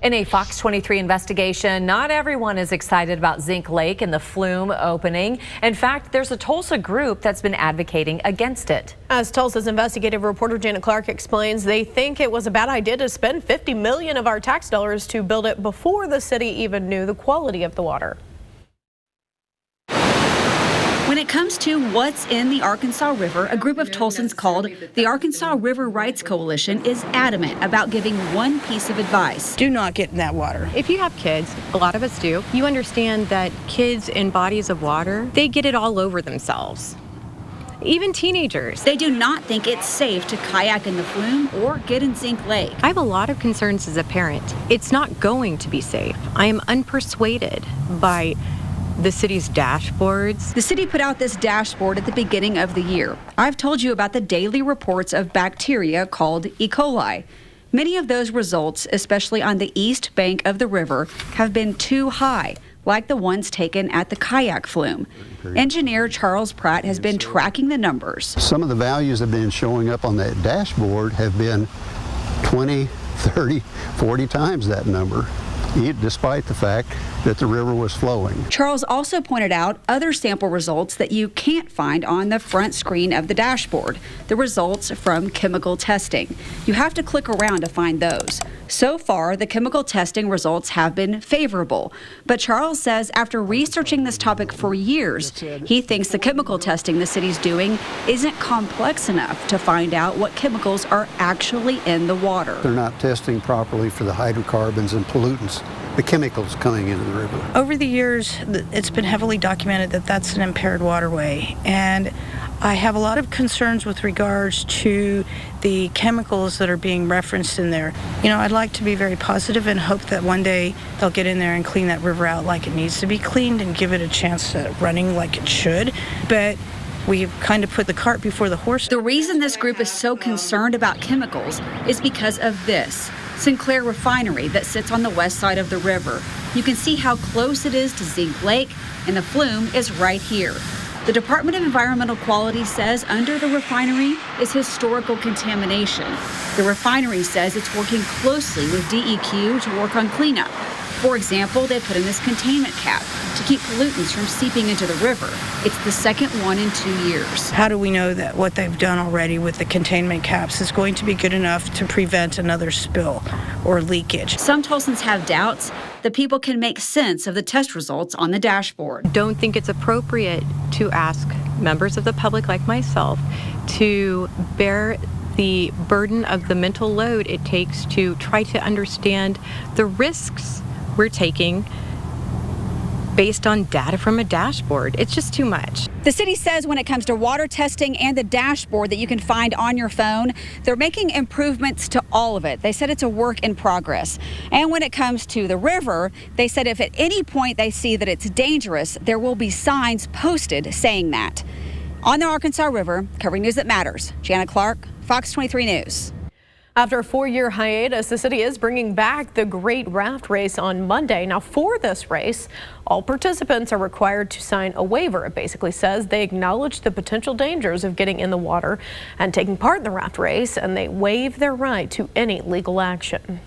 In a Fox 23 investigation, not everyone is excited about Zink Lake and the flume opening. In fact, there's a Tulsa group that's been advocating against it. As Tulsa's investigative reporter Janet Clark explains, they think it was a bad idea to spend $50 million of our tax dollars to build it before the city even knew the quality of the water. When it comes to what's in the Arkansas River, a group of Tulsans called the Arkansas River Rights Coalition is adamant about giving one piece of advice. Do not get in that water. If you have kids, a lot of us do, you understand that kids in bodies of water, they get it all over themselves. Even teenagers. They do not think it's safe to kayak in the flume or get in Zink Lake. I have a lot of concerns as a parent. It's not going to be safe. I am unpersuaded by the city's dashboards. The city put out this dashboard at the beginning of the year. I've told you about the daily reports of bacteria called E. coli. Many of those results, especially on the east bank of the river, have been too high, like the ones taken at the kayak flume. Engineer Charles Pratt has been tracking the numbers. Some of the values have been showing up on that dashboard have been 20, 30, 40 times that number, despite the fact that the river was flowing. Charles also pointed out other sample results that you can't find on the front screen of the dashboard, the results from chemical testing. You have to click around to find those. So far, the chemical testing results have been favorable, but Charles says after researching this topic for years, he thinks the chemical testing the city's doing isn't complex enough to find out what chemicals are actually in the water. They're not testing properly for the hydrocarbons and pollutants, the chemicals coming into the river. Over the years, it's been heavily documented that that's an impaired waterway, and I have a lot of concerns with regards to the chemicals that are being referenced in there. You know, I'd like to be very positive and hope that one day they'll get in there and clean that river out like it needs to be cleaned and give it a chance at running like it should. But we've kind of put the cart before the horse. The reason this group is so concerned about chemicals is because of this. Sinclair Refinery that sits on the west side of the river. You can see how close it is to Zink Lake, and the flume is right here. The Department of Environmental Quality says under the refinery is historical contamination. The refinery says it's working closely with DEQ to work on cleanup. For example, they put in this containment cap to keep pollutants from seeping into the river. It's the second one in 2 years. How do we know that what they've done already with the containment caps is going to be good enough to prevent another spill or leakage? Some Tulsans have doubts that people can make sense of the test results on the dashboard. Don't think it's appropriate to ask members of the public like myself to bear the burden of the mental load it takes to try to understand the risks we're taking based on data from a dashboard. It's just too much. The city says when it comes to water testing and the dashboard that you can find on your phone, they're making improvements to all of it. They said it's a work in progress. And when it comes to the river, they said if at any point they see that it's dangerous, there will be signs posted saying that. On the Arkansas River, covering news that matters, Janet Clark, Fox 23 News. After a 4-year hiatus, the city is bringing back the Great Raft Race on Monday. Now, for this race, all participants are required to sign a waiver. It basically says they acknowledge the potential dangers of getting in the water and taking part in the raft race, and they waive their right to any legal action.